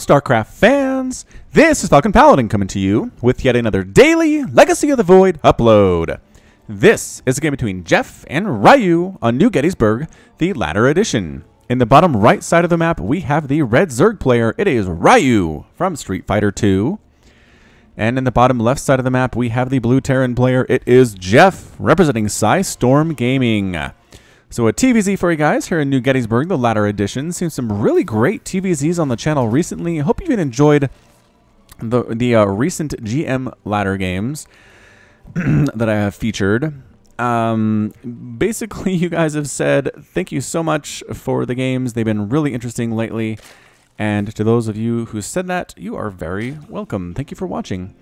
StarCraft fans? This is Falcon Paladin coming to you with yet another daily Legacy of the Void upload. This is a game between Jheffe and Ryu on New Gettysburg, the latter edition. In the bottom right side of the map, we have the red Zerg player. It is Ryu from Street Fighter 2. And in the bottom left side of the map, we have the blue Terran player. It is Jheffe, representing Storm Gaming. So a TVZ for you guys here in New Gettysburg, the latter edition. Seen some really great TVZs on the channel recently. I hope you've enjoyed the recent GM ladder games that I have featured. Basically, you guys have said thank you so much for the games. They've been really interesting lately. And to those of you who said that, you are very welcome. Thank you for watching.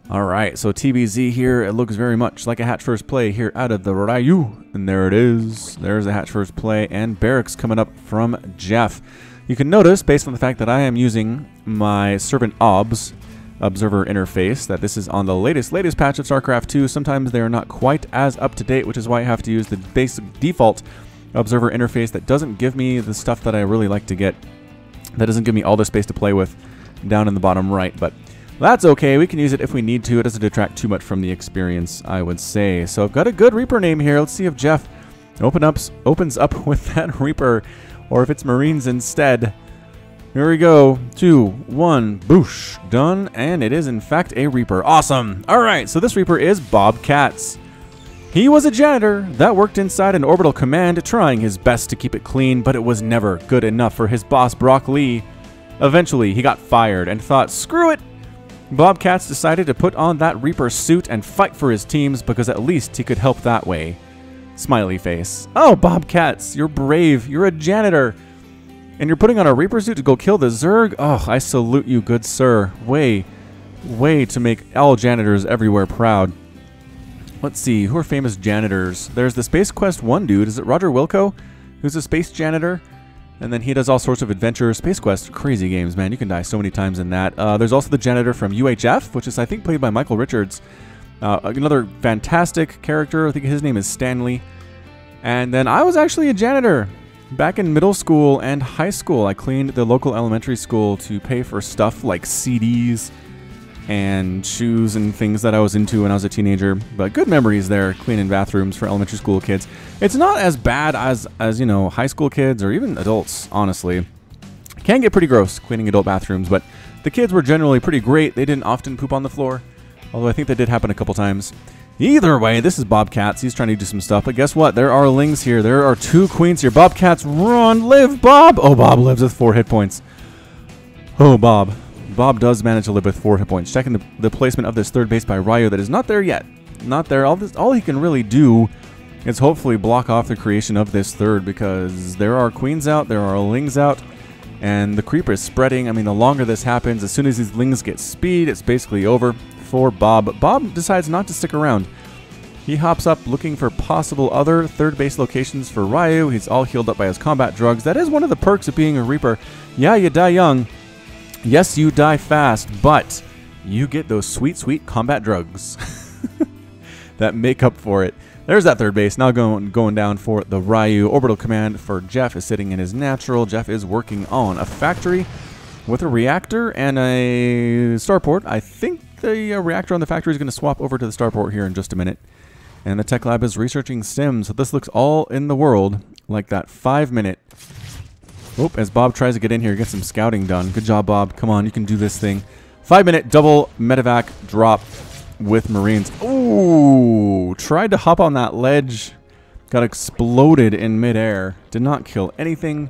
All right, so TVZ here, it looks very much like a hatch first play here out of the Ryu. And there it is. There's a hatch first play and barracks coming up from Jheffe. You can notice, based on the fact that I am using my Servant Observer interface, that this is on the latest patch of StarCraft 2. Sometimes they are not quite as up to date, which is why I have to use the basic default Observer interface that doesn't give me the stuff that I really like to get. That doesn't give me all the space to play with down in the bottom right, but that's okay. We can use it if we need to. It doesn't detract too much from the experience, I would say. So I've got a good Reaper name here. Let's see if Jheffe opens up with that Reaper, or if it's Marines instead. Here we go. 2, 1, boosh. Done. And it is, in fact, a Reaper. Awesome. All right, so this Reaper is Bobcats. He was a janitor that worked inside an orbital command, trying his best to keep it clean, but it was never good enough for his boss, Brock Lee. Eventually, he got fired and thought, screw it. Bobcats decided to put on that Reaper suit and fight for his teams because at least he could help that way. Smiley face. Oh, Bobcats, you're brave. You're a janitor. And you're putting on a Reaper suit to go kill the Zerg? Oh, I salute you, good sir. Way to make all janitors everywhere proud. Let's see, who are famous janitors? There's the Space Quest 1 dude. Is it Roger Wilco? Who's a space janitor? And then he does all sorts of adventures. Space Quest, crazy games, man. You can die so many times in that. There's also the janitor from UHF, which is, I think, played by Michael Richards. Another fantastic character. I think his name is Stanley. And then I was actually a janitor. Back in middle school and high school, I cleaned the local elementary school to pay for stuff like CDs and shoes and things that I was into when I was a teenager. But good memories there, cleaning bathrooms for elementary school kids. It's not as bad as you know, high school kids or even adults, honestly. It can get pretty gross cleaning adult bathrooms, but the kids were generally pretty great. They didn't often poop on the floor, although I think that did happen a couple times. Either way, this is Bobcats. He's trying to do some stuff, but guess what? There are lings here. There are 2 queens here. Bobcats, run, live, Bob! Oh, Bob lives with 4 hit points. Oh, Bob. Bob does manage to live with 4 hit points. Checking the placement of this third base by Ryu that is not there yet. Not there. All he can really do is hopefully block off the creation of this third, because there are queens out, there are lings out, and the creeper is spreading. I mean, the longer this happens, as soon as these lings get speed, it's basically over for Bob. But Bob decides not to stick around. He hops up looking for possible other third base locations for Ryu. He's all healed up by his combat drugs. That is one of the perks of being a Reaper. Yeah, you die young. Yes, you die fast, but you get those sweet, sweet combat drugs that make up for it. There's that third base. Now going down for the Ryu. Orbital command for Jheffe is sitting in his natural. Jheffe is working on a factory with a reactor and a starport. I think the reactor on the factory is going to swap over to the starport here in just a minute. And the tech lab is researching stims. So this looks all in the world like that 5-minute. Oh, as Bob tries to get in here, get some scouting done. Good job, Bob. Come on, you can do this thing. 5-minute double medevac drop with Marines. Ooh, tried to hop on that ledge. Got exploded in midair. Did not kill anything.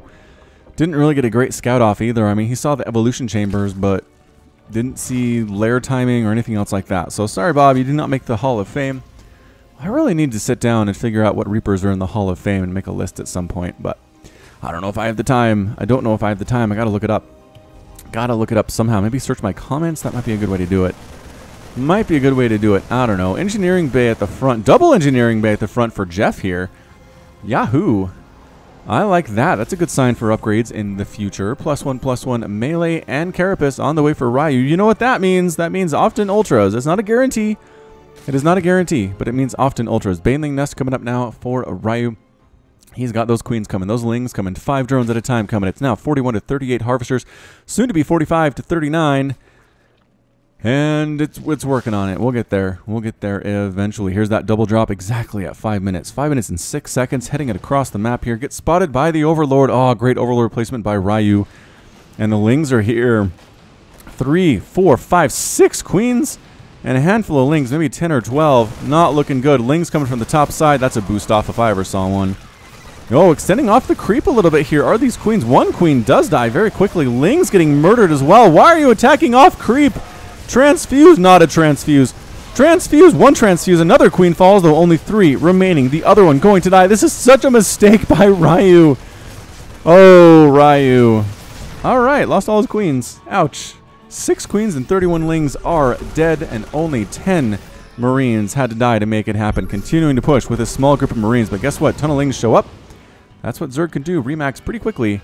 Didn't really get a great scout off either. I mean, he saw the evolution chambers, but didn't see lair timing or anything else like that. So sorry, Bob, you did not make the Hall of Fame. I really need to sit down and figure out what Reapers are in the Hall of Fame and make a list at some point, but I don't know if I have the time. I don't know if I have the time. I gotta look it up. Gotta look it up somehow. Maybe search my comments. That might be a good way to do it. Might be a good way to do it. I don't know. Engineering bay at the front. Double engineering bay at the front for Jheffe here. Yahoo! I like that. That's a good sign for upgrades in the future. +1/+1 melee and carapace on the way for Ryu. You know what that means? That means often ultras. It's not a guarantee. It is not a guarantee, but it means often ultras. Baneling Nest coming up now for Ryu. He's got those queens coming, those lings coming, 5 drones at a time coming. It's now 41 to 38 harvesters, soon to be 45 to 39. And it's working on it. We'll get there. We'll get there eventually. Here's that double drop exactly at 5 minutes. 5 minutes and 6 seconds, heading it across the map here. Gets spotted by the Overlord. Oh, great Overlord placement by Ryu. And the lings are here. 3, 4, 5, 6 queens. And a handful of lings, maybe 10 or 12. Not looking good. Lings coming from the top side. That's a boost off if I ever saw one. Oh, extending off the creep a little bit here. Are these queens? One queen does die very quickly. Ling's getting murdered as well. Why are you attacking off creep? Transfuse, not a transfuse. Transfuse, one transfuse. Another queen falls, though only 3 remaining. The other one going to die. This is such a mistake by Ryu. Oh, Ryu. All right, lost all his queens. Ouch. 6 queens and 31 lings are dead, and only 10 Marines had to die to make it happen. Continuing to push with a small group of Marines, but guess what? Ton of lings show up. That's what Zerg can do. Remax pretty quickly,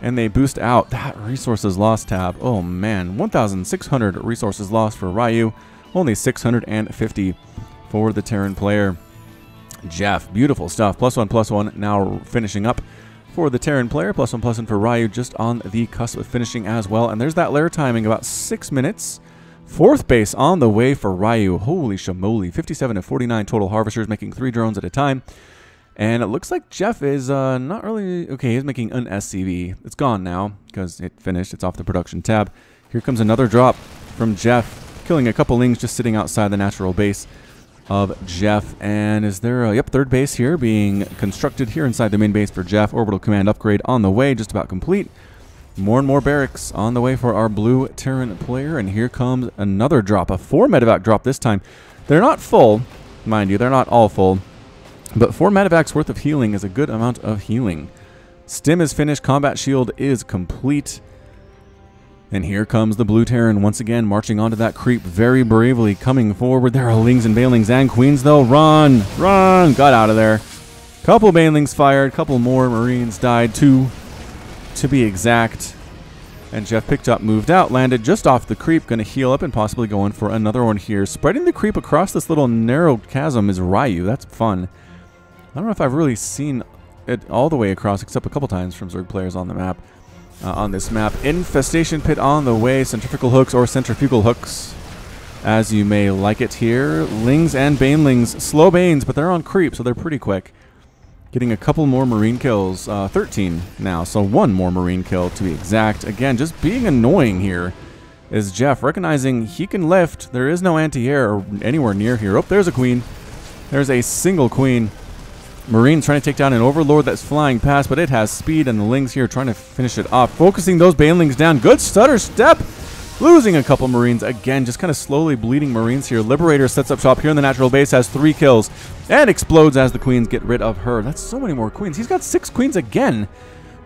and they boost out. That resources lost tab. Oh, man. 1,600 resources lost for Ryu. Only 650 for the Terran player. Jheffe, beautiful stuff. +1/+1 now finishing up for the Terran player. +1/+1 for Ryu, just on the cusp of finishing as well. And there's that lair timing, about 6 minutes. 4th base on the way for Ryu. Holy shamoly. 57 to 49 total harvesters, making 3 drones at a time. And it looks like Jheffe is not really... Okay, he's making an SCV. It's gone now because it finished. It's off the production tab. Here comes another drop from Jheffe, killing a couple lings just sitting outside the natural base of Jheffe. And is there a... Yep, 3rd base here being constructed here inside the main base for Jheffe. Orbital command upgrade on the way, just about complete. More and more barracks on the way for our blue Terran player. And here comes another drop, a 4 medevac drop this time. They're not full, mind you. They're not all full. But 4 medevacs worth of healing is a good amount of healing. Stim is finished. Combat shield is complete. And here comes the blue Terran once again, marching onto that creep very bravely, coming forward. There are lings and banelings and queens, though. Run! Run! Got out of there. Couple banelings fired. Couple more Marines died. 2 to be exact. And Jheffe picked up, moved out, landed just off the creep. Going to heal up and possibly go in for another one here. Spreading the creep across this little narrow chasm is Ryu. That's fun. I don't know if I've really seen it all the way across, except a couple times from Zerg players on the map. On this map, infestation pit on the way, centrifugal hooks or centrifugal hooks, as you may like it here. Lings and banelings, slow banes, but they're on creep, so they're pretty quick. Getting a couple more Marine kills, 13 now, so 1 more Marine kill to be exact. Again, just being annoying here is Jheffe, recognizing he can lift. There is no anti-air anywhere near here. Oh, there's a queen. There's a single queen. Marines trying to take down an Overlord that's flying past, but it has speed, and the lings here trying to finish it off. Focusing those banelings down. Good stutter step. Losing a couple Marines. Again, just kind of slowly bleeding Marines here. Liberator sets up shop here in the natural base, has 3 kills, and explodes as the queens get rid of her. That's so many more queens. He's got 6 queens again.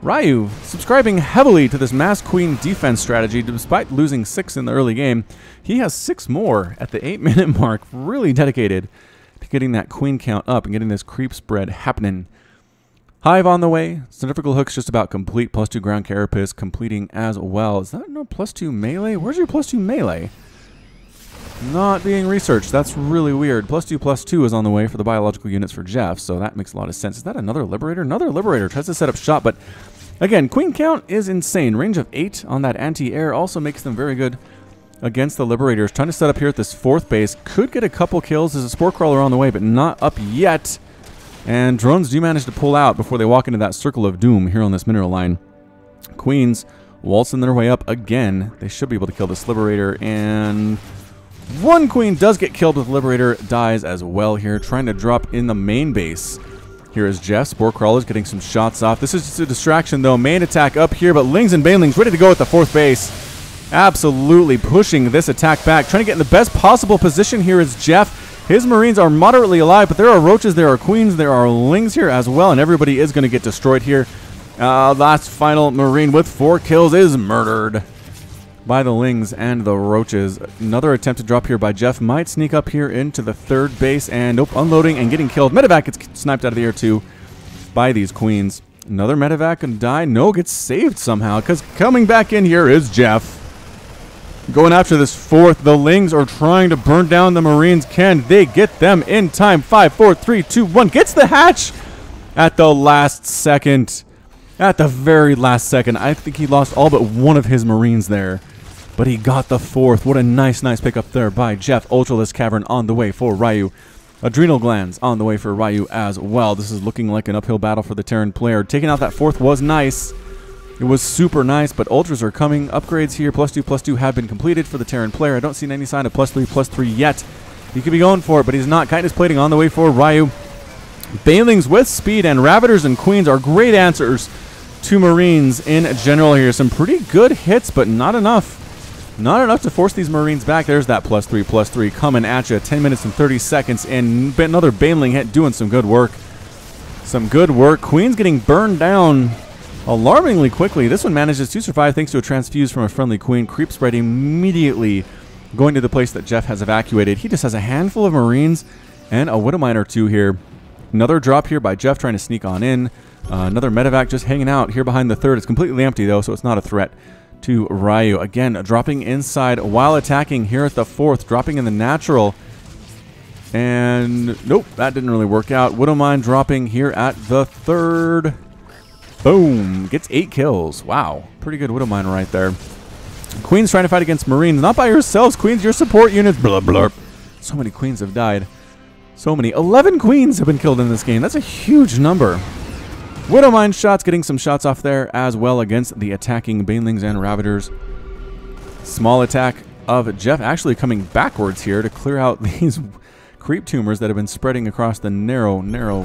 Ryu subscribing heavily to this mass queen defense strategy, despite losing 6 in the early game. He has 6 more at the 8-minute mark. Really dedicated to getting that queen count up and getting this creep spread happening. Hive on the way. Centrifugal hooks just about complete. +2 ground carapace completing as well. Is that no +2 melee? Where's your +2 melee? Not being researched. That's really weird. +2/+2 is on the way for the biological units for Jheffe, so that makes a lot of sense. Is that another Liberator? Another Liberator tries to set up shop, but again, queen count is insane. Range of 8 on that anti-air also makes them very good against the Liberators. Trying to set up here at this 4th base. Could get a couple kills. There's a Spore Crawler on the way, but not up yet. And drones do manage to pull out before they walk into that circle of doom here on this mineral line. Queens waltzing their way up again. They should be able to kill this Liberator. And 1 queen does get killed with Liberator. Dies as well here. Trying to drop in the main base. Here is Jheffe. Spore Crawlers getting some shots off. This is just a distraction, though. Main attack up here, but lings and banelings ready to go at the 4th base. Absolutely pushing this attack back. Trying to get in the best possible position here is Jheffe. His Marines are moderately alive, but there are roaches, there are queens, there are lings here as well, and everybody is going to get destroyed here. Last final Marine with 4 kills is murdered by the lings and the roaches. Another attempt to drop here by Jheffe. Might sneak up here into the 3rd base, and unloading and getting killed. Medevac gets sniped out of the air too by these queens. Another Medevac can die. No, gets saved somehow, because coming back in here is Jheffe. Going after this 4th. The lings are trying to burn down the Marines. Can they get them in time? 5, 4, 3, 2, 1. Gets the hatch. at the last second. At the very last second. I think he lost all but one of his Marines there. But he got the 4th. What a nice pickup there by Jeff. Ultralisk Cavern on the way for Ryu. Adrenal Glands on the way for Ryu as well. This is looking like an uphill battle for the Terran player. Taking out that 4th was nice. It was super nice, but Ultras are coming. Upgrades here, +2/+2 have been completed for the Terran player. I don't see any sign of +3/+3 yet. He could be going for it, but he's not. Chitinous Plating on the way for Ryu. Banelings with speed and Ravagers and Queens are great answers to Marines in general here. Some pretty good hits, but not enough. Not enough to force these Marines back. There's that +3/+3 coming at you. 10 minutes and 30 seconds, and another Baneling hit doing some good work. Some good work. Queen's getting burned down alarmingly quickly. This one manages to survive thanks to a transfuse from a friendly Queen. Creep spread immediately going to the place that Jeff has evacuated. He just has a handful of Marines and a Widowmine or two here. Another drop here by Jeff trying to sneak on in. Another medevac just hanging out here behind the 3rd. It's completely empty though, so it's not a threat to Ryu. Again, dropping inside while attacking here at the 4th, dropping in the natural. And nope, that didn't really work out. Widowmine dropping here at the 3rd. Boom, gets 8 kills. Wow, pretty good Widowmine right there. Queen's trying to fight against Marines. Not by yourselves, Queens, your support units. Blah, blah. So many Queens have died. So many. 11 Queens have been killed in this game. That's a huge number. Widowmine shots, getting some shots off there as well against the attacking Banelings and Ravagers. Small attack of Jeff actually coming backwards here to clear out these creep tumors that have been spreading across the narrow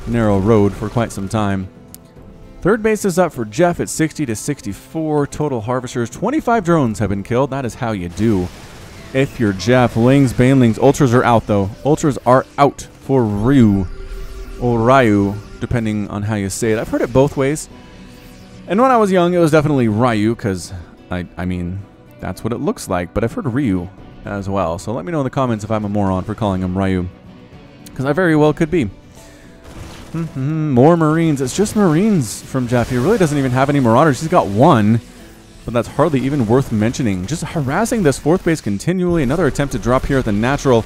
road for quite some time. 3rd base is up for Jeff at 60 to 64. Total harvesters. 25 drones have been killed. That is how you do if you're Jeff. Lings, Banelings. Ultras are out, though. Ultras are out for Ryu. Or Ryu, depending on how you say it. I've heard it both ways. And when I was young, it was definitely Ryu, because, I mean, that's what it looks like. But I've heard Ryu as well. So let me know in the comments if I'm a moron for calling him Ryu. Because I very well could be. More Marines. It's just Marines from Jeff. He really doesn't even have any Marauders. He's got 1, but that's hardly even worth mentioning. Just harassing this 4th base continually. Another attempt to drop here at the natural.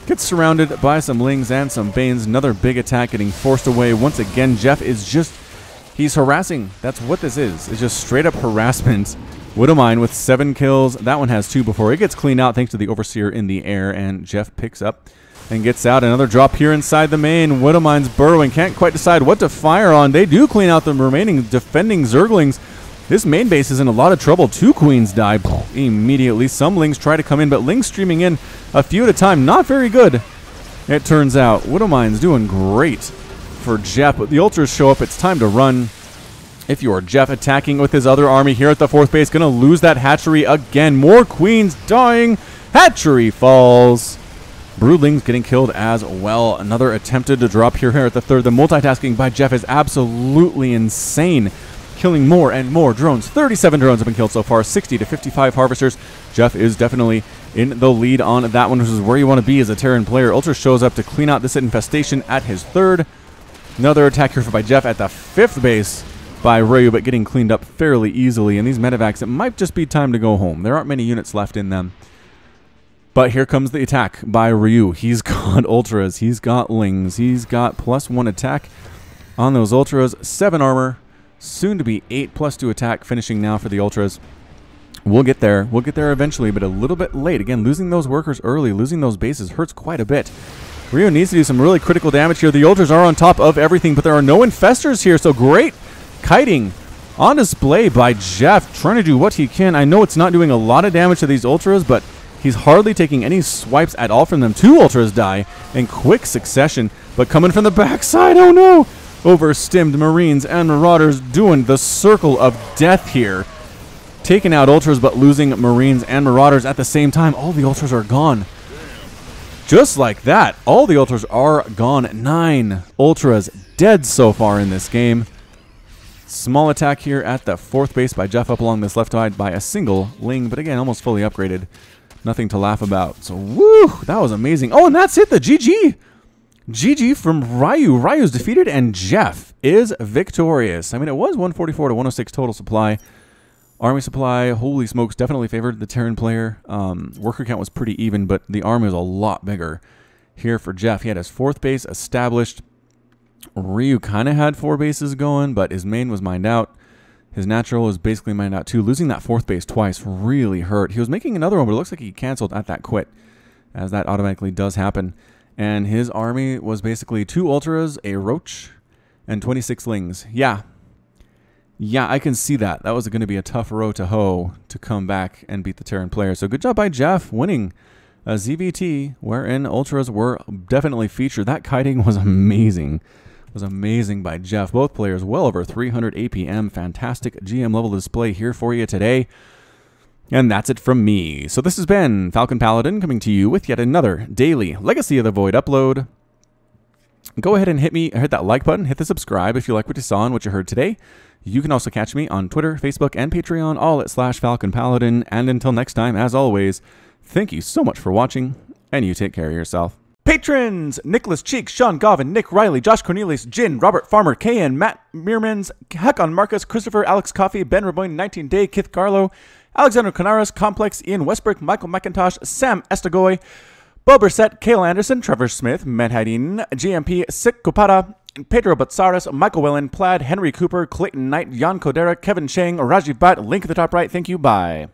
Gets surrounded by some Lings and some Banes. Another big attack getting forced away. Once again, Jeff is just... he's harassing. That's what this is. It's just straight up harassment. Widowmine with 7 kills. That one has 2 before it gets cleaned out thanks to the Overseer in the air, and Jeff picks up and gets out. Another drop here inside the main. Widowmine's burrowing. Can't quite decide what to fire on. They do clean out the remaining defending Zerglings. This main base is in a lot of trouble. 2 Queens die immediately. Some Lings try to come in, but Lings streaming in a few at a time. Not very good, it turns out. Widowmine's doing great for Jeff, but the Ultras show up. It's time to run. If you are Jeff, attacking with his other army here at the 4th base, going to lose that hatchery again. More Queens dying. Hatchery falls. Broodlings getting killed as well. Another attempted to drop here at the 3rd. The multitasking by Jeff is absolutely insane. Killing more and more drones. 37 drones have been killed so far. 60 to 55 harvesters. Jeff is definitely in the lead on that one, which is where you want to be as a Terran player. Ultra shows up to clean out this infestation at his 3rd. Another attack here by Jeff at the 5th base by Ryu, but getting cleaned up fairly easily. And these medevacs, it might just be time to go home. There aren't many units left in them. But here comes the attack by Ryu. He's got Ultras. He's got Lings. He's got +1 attack on those Ultras. 7 armor. Soon to be 8 +2 attack. Finishing now for the Ultras. We'll get there. We'll get there eventually, but a little bit late. Again, losing those workers early, losing those bases hurts quite a bit. Ryu needs to do some really critical damage here. The Ultras are on top of everything, but there are no infestors here, so great kiting on display by Jeff, trying to do what he can. I know it's not doing a lot of damage to these Ultras, but he's hardly taking any swipes at all from them. 2 Ultras die in quick succession, but coming from the backside, oh no! Overstimmed Marines and Marauders doing the circle of death here. Taking out Ultras, but losing Marines and Marauders at the same time. All the Ultras are gone. Just like that, all the Ultras are gone. 9 Ultras dead so far in this game. Small attack here at the 4th base by Jeff up along this left side by a single Ling, but again, almost fully upgraded. Nothing to laugh about. So, woo, that was amazing. Oh, and that's it, the GG. GG from Ryu. Ryu's defeated, and Jeff is victorious. I mean, it was 144 to 106 total supply. Army supply, holy smokes, definitely favored the Terran player. Worker count was pretty even, but the army was a lot bigger here for Jeff. He had his 4th base established. Ryu kind of had 4 bases going, but his main was mined out. His natural was basically mined out too. Losing that 4th base twice really hurt. He was making another one, but it looks like he canceled at that quit, as that automatically does happen. And his army was basically 2 Ultras, a Roach, and 26 Lings. Yeah, I can see that. That was going to be a tough row to hoe to come back and beat the Terran player. So good job by Jeff winning a ZVT, wherein Ultras were definitely featured. That kiting was amazing. It was amazing by Jeff. Both players well over 300 APM. Fantastic GM level display here for you today. And that's it from me. So this has been Falcon Paladin coming to you with yet another daily Legacy of the Void upload. Go ahead and hit that like button, hit the subscribe if you like what you saw and what you heard today. You can also catch me on Twitter, Facebook, and Patreon, all at /Falcon Paladin. And until next time, as always, thank you so much for watching, and you take care of yourself. Patrons! Nicholas Cheek, Sean Govin, Nick Riley, Josh Cornelius, Jin, Robert Farmer, Kayan, Matt Meermans, Hakon Marcus, Christopher, Alex Coffey, Ben Raboyne, 19 Day, Kith Garlow, Alexander Canaris, Complex, Ian Westbrook, Michael McIntosh, Sam Estagoy, Bo Brissett, Cale Anderson, Trevor Smith, Matt Hadin, GMP, Sik Kupata, Pedro Batsaris, Michael Wellen, Plaid, Henry Cooper, Clayton Knight, Jan Kodera, Kevin Chang, Rajiv Bhatt, link at the top right. Thank you. Bye.